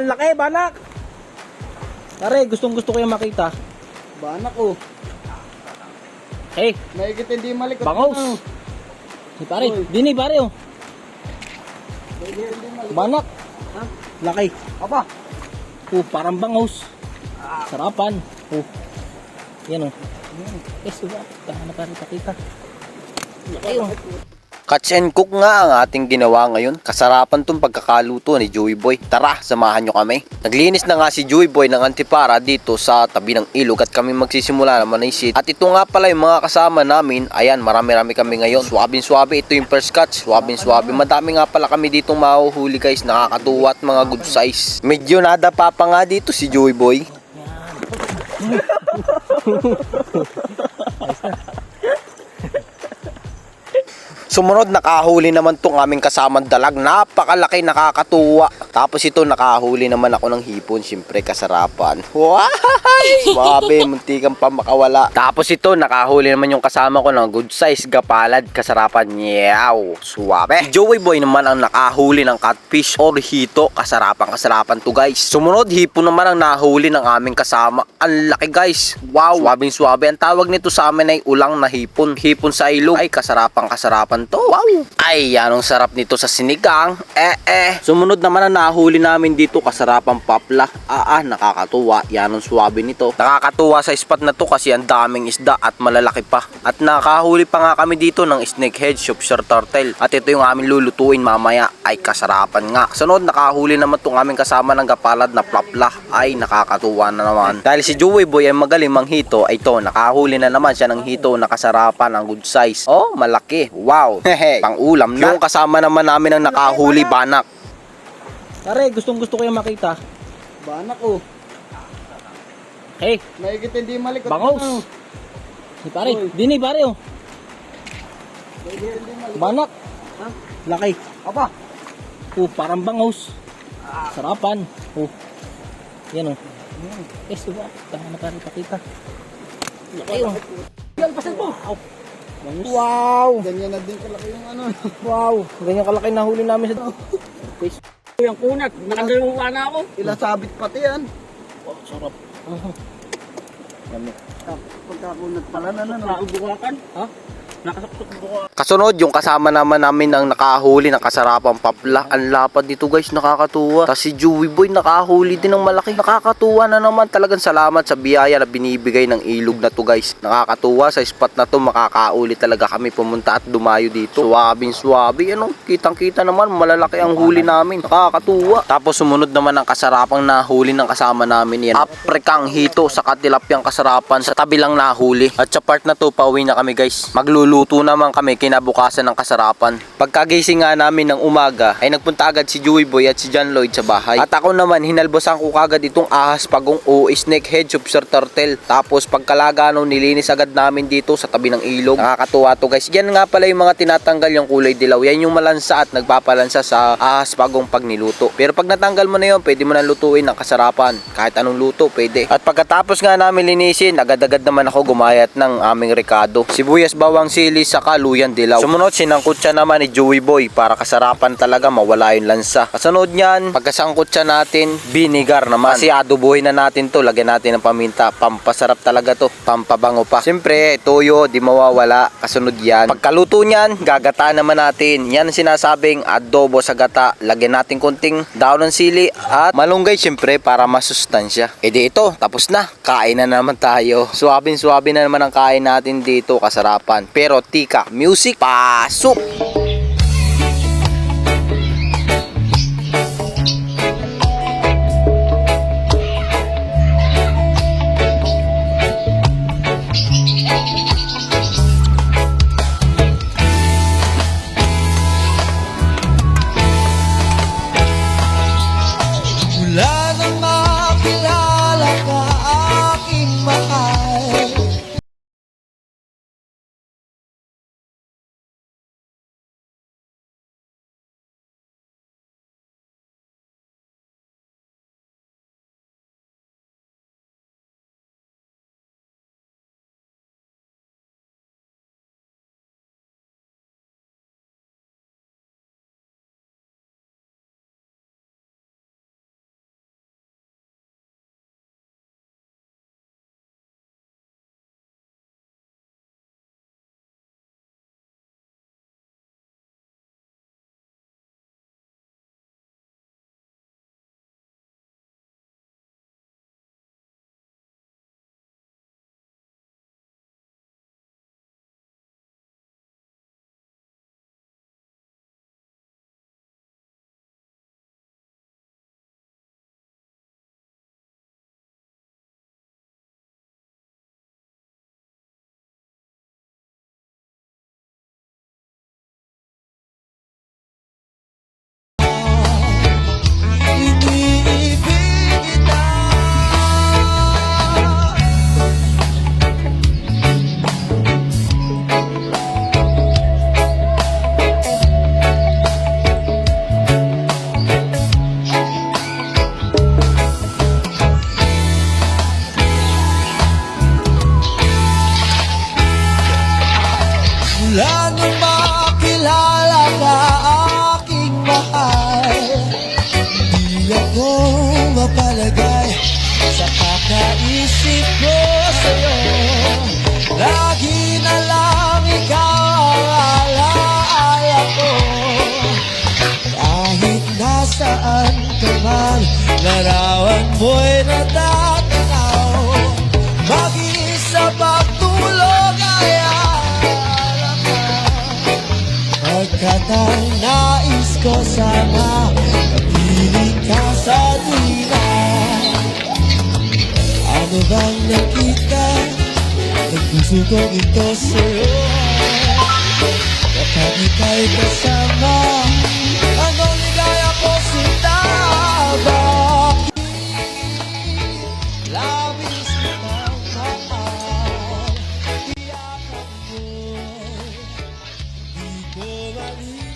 Ang laki, banak! Pare, gustong gusto ko yung makita. Banak oh. Hey, Mahigit hindi malikot. bangos! Hey, pare, Uy. dini pare oh. Mahigit hindi malikot. Banak! Ha? Laki. Aba. Parang bangos. Sarapan. Yan oh. Suwa. Tahan na pare, pakita. Laki oh. Catch and cook nga ang ating ginawa ngayon. Kasarapan tong pagkakaluto ni Joey Boy. Tara, samahan nyo kami. Naglinis na nga si Joey Boy ng antipara dito sa tabi ng ilog at kami magsisimula naman ng isit. At ito nga pala yung mga kasama namin. Ayan, marami-rami kami ngayon. Swabing-swabe. Ito yung first catch. Swabing-swabe. Madami nga pala kami ditong mahuhuli guys. Nakakatuwa at mga good size. Medyo nadapa pa nga dito si Joey Boy. Sumunod, nakahuli naman tong aming kasamang dalag. Napakalaki, nakakatuwa. Tapos ito, nakahuli naman ako ng hipon. Siyempre, kasarapan. Waay! Swabe, muntikan pa makawala. Tapos ito, nakahuli naman yung kasama ko ng good size gapalad. Kasarapan, yaw! Swabe. Si Joey Boy naman ang nakahuli ng catfish or hito. Kasarapan to guys. Sumunod, hipon naman ang nahuli ng aming kasama. Ang laki guys. Wow! Swabing swabe. Ang tawag nito sa amin ay ulang na hipon. Hipon sa ilog. Ay, kasarapan to. Wow! Ay, anong sarap nito sa sinigang. Sumunod naman ang nahuli namin dito, kasarapang papla. Nakakatuwa. Yan ang swabe nito. Nakakatuwa sa spot na to kasi ang daming isda at malalaki pa. At nakahuli pa nga kami dito ng snakehead, shopshore turtle. At ito yung aming lulutuin mamaya. Ay, kasarapan nga. Sunod, nakahuli naman tong aming kasama ng gapalad na papla. Ay, nakakatuwa na naman. Dahil si Joey Boy ay magaling manghito, ay ito, nakahuli na naman siya ng hito na kasarapan ng good size. Oh, malaki. Wow! Pang ulam na. Yung kasama naman namin ang nakahuli, banak. Pare, gustong gusto ko yung makita. Banak oh. Hey, Mahigit hindi malikot. bangos! Hey, pare, Uy. dini pare oh. Mahigit hindi malikot. Banak! Ha? Laki. Aba. Parang bangos. Sarapan. Yan oh. Suwa. Tahan na pare, pakita. Laki oh. Yan, pasan mo! Bangos. Wow! Ganyan na din kalaki yung ano. Wow! Ganyan kalaki na huli namin sa Yung kunat, nakagawa na ako. Ilang sabit pati yan. sarap. Pagkakunat pala na ano. Nakabukakan. Ha? Nakasaksak buka. Kasunod, yung kasama naman namin ang nakahuli ng kasarapang papla. Ang lapad dito guys, nakakatuwa. Tapos si Joey Boy nakahuli din ng malaki. Nakakatuwa na naman. Talagang salamat sa biyaya na binibigay ng ilog na to guys. Nakakatuwa sa spot na to. Makakauli talaga kami pumunta at dumayo dito. Swabing swabe. Ano? Kitang kita naman. Malalaki ang huli namin. Nakakatuwa. Tapos sumunod naman ang kasarapang nahuli ng kasama namin. Yan. Aprikang hito sa tilapyang kasarapan. Sa tabi lang nahuli. At sa part na to, pauwi na kami guys. Magluluto naman kami kinabukasan ng kasarapan. Pagkagising nga namin ng umaga, ay nagpunta agad si Joey Boy at si John Lloyd sa bahay. At ako naman, hinalbosan ko kagad itong ahas pagong o snakehead, shopshore turtle. Tapos pagkalaga no, nilinis agad namin dito sa tabi ng ilog. Nakakatuwa to guys. Yan nga pala yung mga tinatanggal yung kulay dilaw. Yan yung malansa at nagpapalansa sa ahas pagong pag niluto. Pero pag natanggal mo na yun, pwede mo na lutuin ng kasarapan. Kahit anong luto, pwede. At pagkatapos nga namin linisin, agad-agad naman ako gumayat ng aming rekado. Sibuyas, bawang, sili, saka luyan dilaw. Sumunod, sinangkot siya naman ni Joey Boy para kasarapan talaga mawala yung lansa. Kasunod niyan, pagkasangkot siya natin, vinegar naman. Kasi adobohin na natin to, lagyan natin ng paminta. Pampasarap talaga to, pampabango pa. Siyempre, toyo, di mawawala. Kasunod yan. Pagkaluto niyan, gagata naman natin. Yan ang sinasabing adobo sa gata. Lagyan natin konting daon ng sili at malunggay siyempre para masustansya. E di ito, tapos na. Kain na naman tayo. Suwabing-suwabe na naman ang kain natin dito, kasarapan. Pero tika, music, pasok! akong mapalagay sa kakaisip ko sa'yo. Lagi na lang ikaw ang alaala ko. Kahit nasaan ka man, larawan mo'y natatanaw. Mag-isa pagtulog ay alaala ka. Pagkat ang nais ko sana, kapiling ka sa tuwina. Ano bang nakita ng puso kong ito sa'yo? Kapag ika'y kasama, anong ligaya ko sinta? Bakit labis kitang mahal? Iyakan ko'y di ko mali.